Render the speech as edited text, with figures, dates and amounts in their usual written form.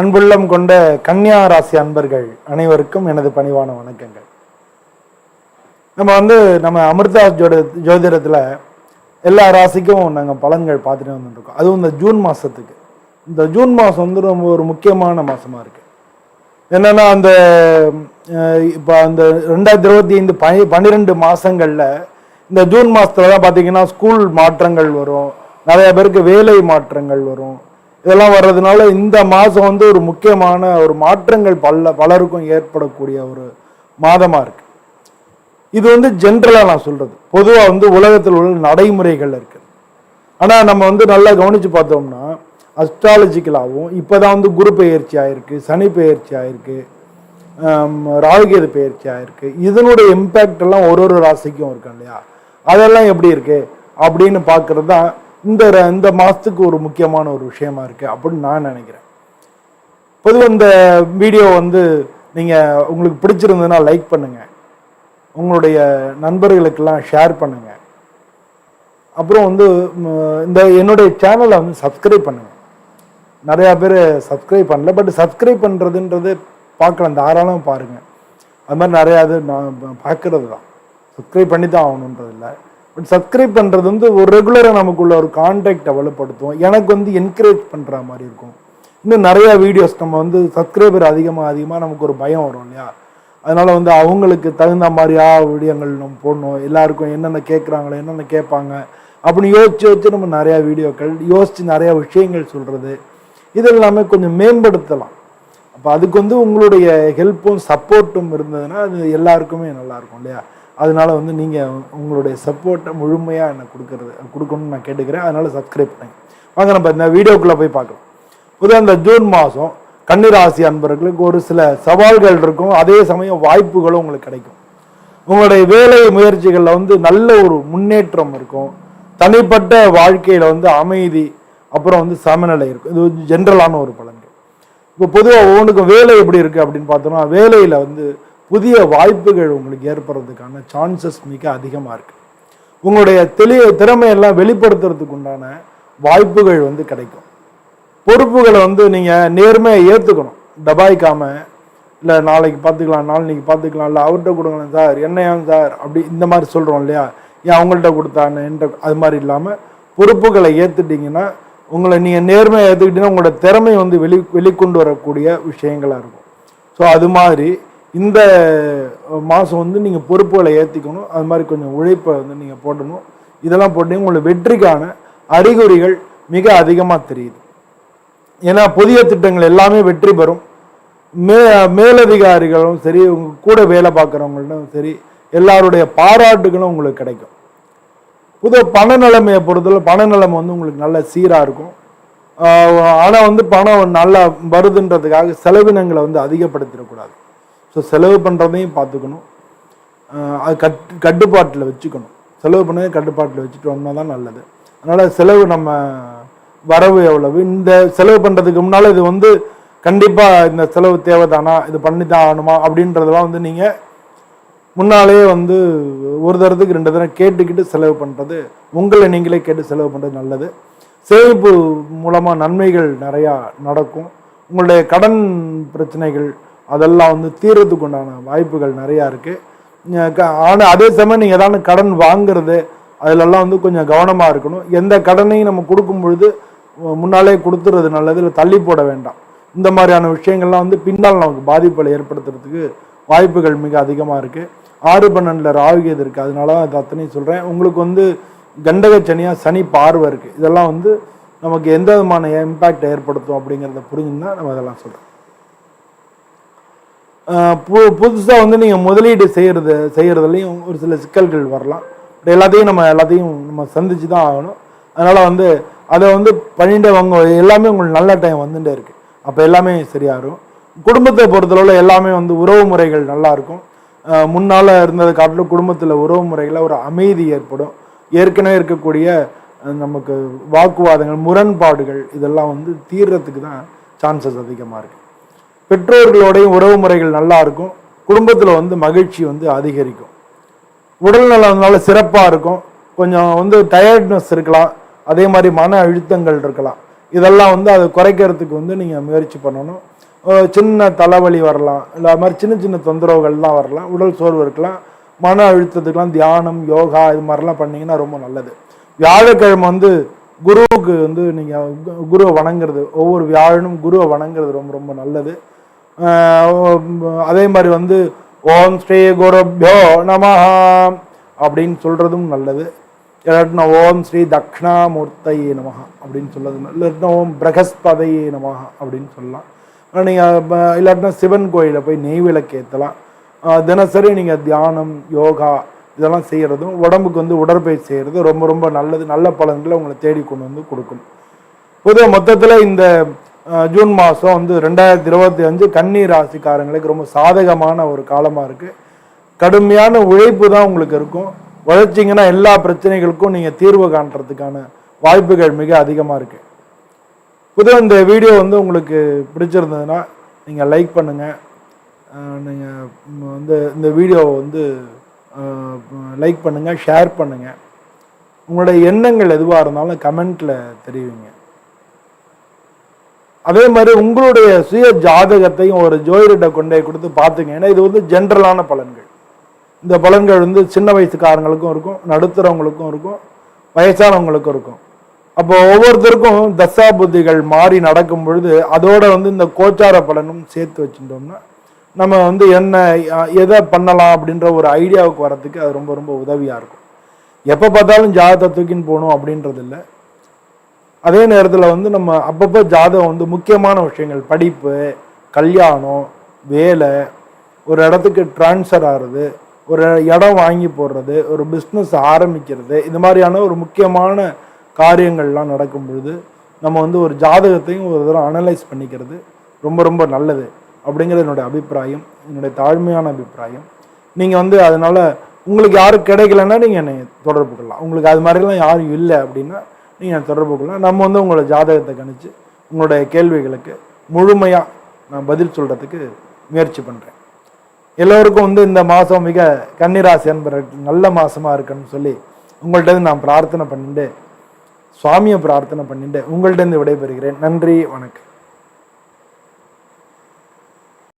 அன்புள்ளம் கொண்ட கன்னியா ராசி அன்பர்கள் அனைவருக்கும் எனது பணிவான வணக்கங்கள். நம்ம அமிர்தா ஜோதிடத்தில் எல்லா ராசிக்கும் நாங்கள் பலன்கள் பார்த்துட்டு வந்துருக்கோம். அதுவும் இந்த ஜூன் மாதத்துக்கு, இந்த ஜூன் மாதம் ரொம்ப ஒரு முக்கியமான மாதமாக இருக்குது. என்னென்னா இப்போ அந்த 2025 12 மாதங்களில் இந்த ஜூன் மாதத்தில் தான் பார்த்தீங்கன்னா ஸ்கூல் மாற்றங்கள் வரும், நிறைய பேருக்கு வேலை மாற்றங்கள் வரும். இதெல்லாம் வர்றதுனால இந்த மாதம் ஒரு முக்கியமான ஒரு மாற்றங்கள் பலருக்கும் ஏற்படக்கூடிய ஒரு மாதமாக இருக்கு. இது ஜென்ரலாக நான் சொல்றது, பொதுவாக உலகத்தில் உள்ள நடைமுறைகள் இருக்கு. ஆனால் நம்ம நல்லா கவனிச்சு பார்த்தோம்னா அஸ்ட்ராலஜிக்கலாகவும் இப்போதான் குரு பெயர்ச்சி ஆயிருக்கு, சனி பெயர்ச்சி ஆயிருக்கு, ராகுகேது பெயர்ச்சி ஆயிருக்கு. இதனுடைய இம்பேக்ட் எல்லாம் ஒரு ராசிக்கும் இருக்கு இல்லையா? அதெல்லாம் எப்படி இருக்கு அப்படின்னு பார்க்கறது தான் இந்த மாதத்துக்கு ஒரு முக்கியமான ஒரு விஷயமா இருக்கு அப்படின்னு நான் நினைக்கிறேன். பொதுவாக இந்த வீடியோ நீங்கள் உங்களுக்கு பிடிச்சிருந்ததுன்னா லைக் பண்ணுங்க, உங்களுடைய நண்பர்களுக்கெல்லாம் ஷேர் பண்ணுங்க. அப்புறம் இந்த என்னுடைய சேனலை சப்ஸ்கிரைப் பண்ணுங்க. நிறையா பேர் சப்ஸ்கிரைப் பண்ணல, பட் சப்ஸ்கிரைப் பண்ணுறதுன்றது பார்க்கலாம், தாராளம் பாருங்க. அது மாதிரி நிறையா இது நான் பார்க்கறது தான், சப்ஸ்கிரைப் பண்ணி தான் ஆகணுன்றது இல்லை. பட் சப்ஸ்கிரைப் பண்ணுறது ஒரு ரெகுலராக நமக்குள்ள ஒரு கான்டாக்டை வலுப்படுத்தும், எனக்கு என்கரேஜ் பண்ணுற மாதிரி இருக்கும். இன்னும் நிறையா வீடியோஸ் நம்ம சப்ஸ்கிரைபர் அதிகமாக நமக்கு ஒரு பயம் வரும் இல்லையா? அதனால் அவங்களுக்கு தகுந்த மாதிரியா வீடியோங்கள் நம்ம போடணும், எல்லாருக்கும் என்னென்ன கேட்குறாங்களோ என்னென்ன கேட்பாங்க அப்படின்னு யோசிச்சு நம்ம நிறையா வீடியோக்கள் யோசித்து நிறையா விஷயங்கள் சொல்கிறது, இது எல்லாமே கொஞ்சம் மேம்படுத்தலாம். அப்போ அதுக்கு உங்களுடைய ஹெல்ப்பும் சப்போர்ட்டும் இருந்ததுன்னா அது எல்லாருக்குமே நல்லாயிருக்கும் இல்லையா? அதனால நீங்கள் உங்களுடைய சப்போர்ட்டை முழுமையாக எனக்கு கொடுக்கணும்னு நான் கேட்டுக்கிறேன். அதனால சப்ஸ்கிரைப் பண்ணுங்க. வாங்க நம்ம இந்த வீடியோக்குள்ளே போய் பார்க்கலாம். பொதுவாக இந்த ஜூன் மாதம் கன்னிராசி அன்பர்களுக்கு ஒரு சில சவால்கள் இருக்கும், அதே சமயம் வாய்ப்புகளும் உங்களுக்கு கிடைக்கும். உங்களுடைய வேலை முயற்சிகளில் நல்ல ஒரு முன்னேற்றம் இருக்கும். தனிப்பட்ட வாழ்க்கையில் அமைதி, அப்புறம் சமநிலை இருக்கும். இது ஜென்ரலான ஒரு பலன்கள். இப்போ பொதுவாக ஒவ்வொன்றுக்கும் வேலை எப்படி இருக்குது அப்படின்னு பார்த்தோம்னா, வேலையில் புதிய வாய்ப்புகள் உங்களுக்கு ஏற்படுறதுக்கான சான்சஸ் மிக அதிகமாக இருக்குது. உங்களுடைய திறமையெல்லாம் வெளிப்படுத்துறதுக்கு உண்டான வாய்ப்புகள் கிடைக்கும். பொறுப்புகளை நீங்கள் நேர்மையை ஏற்றுக்கணும், தபாய்க்காமல் இல்லை நாளைக்கு பார்த்துக்கலாம், நாளைக்கு பார்த்துக்கலாம், இல்லை அவர்கிட்ட கொடுங்களேன் சார், என்னையாம் சார் அப்படி இந்த மாதிரி சொல்கிறோம் இல்லையா? ஏன் அவங்கள்ட்ட கொடுத்தான்னு அது மாதிரி இல்லாமல் பொறுப்புகளை ஏற்றுட்டிங்கன்னா, உங்களை நீங்கள் நேர்மையை ஏற்றுக்கிட்டீங்கன்னா உங்களோட திறமை வெளிக்கொண்டு வரக்கூடிய விஷயங்களாக இருக்கும். ஸோ அது மாதிரி இந்த மாதம் நீங்கள் பொறுப்புகளை ஏற்றிக்கணும். அது மாதிரி கொஞ்சம் உழைப்பை நீங்கள் போடணும். இதெல்லாம் போட்டு உங்களோட வெற்றிக்கான அறிகுறிகள் மிக அதிகமாக தெரியுது. ஏன்னா புதிய திட்டங்கள் எல்லாமே வெற்றி பெறும். மேலதிகாரிகளும் சரி, உங்கள் கூட வேலை பார்க்குறவங்களும் சரி, எல்லாருடைய பாராட்டுகளும் உங்களுக்கு கிடைக்கும். புது பண நிலைமையை பொறுத்தவரை பண நிலைமை உங்களுக்கு நல்ல சீராக இருக்கும். ஆனால் பணம் நல்லா வருதுன்றதுக்காக செலவினங்களை அதிகப்படுத்திடக்கூடாது. ஸோ செலவு பண்ணுறதையும் பார்த்துக்கணும், அது கட்டுப்பாட்டில் வச்சுக்கணும். செலவு பண்ணதை கட்டுப்பாட்டில் வச்சுட்டு வந்தால் தான் நல்லது. அதனால் செலவு நம்ம வரவு எவ்வளவு, இந்த செலவு பண்ணுறதுக்கு முன்னால் இது கண்டிப்பாக இந்த செலவு தேவைதானா, இது பண்ணி தான் ஆகணுமா அப்படின்றதெல்லாம் நீங்கள் முன்னாலே ஒரு தரத்துக்கு 2 தரம் கேட்டுக்கிட்டு செலவு பண்ணுறது, உங்களை நீங்களே கேட்டு செலவு பண்ணுறது நல்லது. சேமிப்பு மூலமாக நன்மைகள் நிறையா நடக்கும். உங்களுடைய கடன் பிரச்சனைகள் அதெல்லாம் தீர்றதுக்கு உண்டான வாய்ப்புகள் நிறையா இருக்குது. ஆனால் அதே சமயம் நீங்கள் ஏதாவது கடன் வாங்குறது அதிலெல்லாம் கொஞ்சம் கவனமாக இருக்கணும். எந்த கடனையும் நம்ம கொடுக்கும் பொழுது முன்னாலே கொடுத்துறது நல்லது, இல்லை தள்ளி போட வேண்டாம். இந்த மாதிரியான விஷயங்கள்லாம் பின்னால் நமக்கு பாதிப்புகளை ஏற்படுத்துறதுக்கு வாய்ப்புகள் மிக அதிகமாக இருக்குது. 6-12 ராகுகேது இருக்குது. அதனால தான் அது அத்தனையும் சொல்கிறேன். உங்களுக்கு கண்டக சனியாக சனி பார்வை இருக்குது. இதெல்லாம் நமக்கு எந்த விதமான இம்பேக்ட் ஏற்படுத்தும் அப்படிங்கிறத புரிஞ்சுன்னா நம்ம அதெல்லாம் சொல்கிறோம். புதுசாக நீங்கள் முதலீடு செய்கிறதுலையும் ஒரு சில சிக்கல்கள் வரலாம். எல்லாத்தையும் நம்ம சந்திச்சு தான் ஆகணும். அதனால் அதை பண்ணிட்டு வாங்க, எல்லாமே உங்களுக்கு நல்ல டைம் வந்துட்டே இருக்குது. அப்போ எல்லாமே சரியாகும். குடும்பத்தை பொறுத்தளவில் எல்லாமே உறவு முறைகள் நல்லாயிருக்கும். முன்னால் இருந்ததை காட்டிலும் குடும்பத்தில் உறவு முறைகளில் ஒரு அமைதி ஏற்படும். ஏற்கனவே இருக்கக்கூடிய நமக்கு வாக்குவாதங்கள், முரண்பாடுகள் இதெல்லாம் தீர்றதுக்கு தான் சான்சஸ் அதிகமாக இருக்குது. பெற்றோர்களோடையும் உறவு முறைகள் நல்லா இருக்கும். குடும்பத்தில் மகிழ்ச்சி அதிகரிக்கும். உடல் நலனால சிறப்பாக இருக்கும். கொஞ்சம் டயர்ட்னஸ் இருக்கலாம், அதே மாதிரி மன அழுத்தங்கள் இருக்கலாம். இதெல்லாம் வந்து அதை குறைக்கிறதுக்கு வந்து நீங்கள் முயற்சி பண்ணணும். சின்ன தலைவலி வரலாம், இல்லை அது மாதிரி சின்ன சின்ன தொந்தரவுகள்லாம் வரலாம், உடல் சோர்வு இருக்கலாம், மன அழுத்தத்துக்கெலாம் தியானம் யோகா இது மாதிரிலாம் பண்ணிங்கன்னா ரொம்ப நல்லது. வியாழக்கிழமை வந்து குருவுக்கு வந்து நீங்கள் குருவை வணங்குறது, ஒவ்வொரு வியாழனும் குருவை வணங்குறது ரொம்ப ரொம்ப நல்லது. அதே மாதிரி வந்து ஓம் ஸ்ரீ குருப்யோ நமஹ அப்படின்னு சொல்கிறதும் நல்லது. இல்லாட்டினா ஓம் ஸ்ரீ தக்ஷணாமூர்த்தையே நமஹ அப்படின்னு சொல்கிறது, இல்லாட்டினா ஓம் பிரகஸ்பதையே நமஹ அப்படின்னு சொல்லலாம். நீங்கள் இல்லாட்டினா சிவன் கோயிலில் போய் நெய் விளக்கு ஏற்றலாம். தினசரி நீங்கள் தியானம் யோகா இதெல்லாம் செய்கிறதும் உடம்புக்கு வந்து உடற்பயிற்சி செய்கிறது ரொம்ப ரொம்ப நல்லது. நல்ல பலன்களை உங்களை தேடி கொண்டு வந்து கொடுக்கும். பொதுவாக மொத்தத்தில் இந்த ஜூன் மாதம் வந்து 2025 கன்னி ராசிக்காரங்களுக்கு ரொம்ப சாதகமான ஒரு காலமாக இருக்குது. கடுமையான உழைப்பு தான் உங்களுக்கு இருக்கும். உழைச்சிங்கன்னா எல்லா பிரச்சனைகளுக்கும் நீங்கள் தீர்வு காண்றதுக்கான வாய்ப்புகள் மிக அதிகமாக இருக்குது. பொதுவாக இந்த வீடியோ வந்து உங்களுக்கு பிடிச்சிருந்ததுன்னா நீங்கள் லைக் பண்ணுங்கள். நீங்கள் வந்து இந்த வீடியோவை வந்து லைக் பண்ணுங்கள், ஷேர் பண்ணுங்கள். உங்களுடைய எண்ணங்கள் எதுவாக இருந்தாலும் கமெண்ட்டில் தெரிவிங்க. அதே மாதிரி உங்களுடைய சுய ஜாதகத்தையும் ஒரு ஜோதிடத்தை கொண்டே கொடுத்து பார்த்துங்க. ஏன்னா இது வந்து ஜென்ரலான பலன்கள். இந்த பலன்கள் வந்து சின்ன வயசுக்காரங்களுக்கும் இருக்கும், நடுத்தரவங்களுக்கும் இருக்கும், வயசானவங்களுக்கும் இருக்கும். அப்போ ஒவ்வொருத்தருக்கும் தசா புத்திகள் மாறி நடக்கும் பொழுது அதோட வந்து இந்த கோச்சார பலனும் சேர்த்து வச்சுட்டோம்னா நம்ம வந்து என்ன எதை பண்ணலாம் அப்படின்ற ஒரு ஐடியாவுக்கு வரத்துக்கு அது ரொம்ப ரொம்ப உதவியாக இருக்கும். எப்போ பார்த்தாலும் ஜாதகத்தை தூக்கின்னு போகணும் அப்படின்றது இல்லை. அதே நேரத்தில் வந்து நம்ம அப்பப்போ ஜாதகம் வந்து முக்கியமான விஷயங்கள், படிப்பு, கல்யாணம், வேலை, ஒரு இடத்துக்கு ட்ரான்ஸ்ஃபர் ஆகிறது, ஒரு இடம் வாங்கி போடுறது, ஒரு பிஸ்னஸ் ஆரம்பிக்கிறது, இந்த மாதிரியான ஒரு முக்கியமான காரியங்கள்லாம் நடக்கும் பொழுது நம்ம வந்து ஒரு ஜாதகத்தையும் ஒரு தடவை அனலைஸ் பண்ணிக்கிறது ரொம்ப ரொம்ப நல்லது அப்படிங்கிறது என்னுடைய அபிப்பிராயம், என்னுடைய தாழ்மையான அபிப்பிராயம். நீங்கள் வந்து அதனால் உங்களுக்கு யாரும் கிடைக்கலன்னா நீங்கள் என்னை தொடர்பு கொள்ளலாம். உங்களுக்கு அது மாதிரிலாம் யாரும் இல்லை அப்படின்னா நீங்கள் தொடர்பு கொள்ளலாம். நம்ம வந்து உங்களோட ஜாதகத்தை கணிச்சு உங்களுடைய கேள்விகளுக்கு முழுமையாக நான் பதில் சொல்கிறதுக்கு முயற்சி பண்ணுறேன். எல்லோருக்கும் வந்து இந்த மாதம் மிக கன்னிராசி என்பவர்களுக்கு நல்ல மாதமாக இருக்குன்னு சொல்லி உங்கள்கிட்ட நான் பிரார்த்தனை பண்ணிட்டு சுவாமியை பிரார்த்தனை பண்ணிட்டு உங்கள்கிட்ட விடைபெறுகிறேன். நன்றி, வணக்கம்.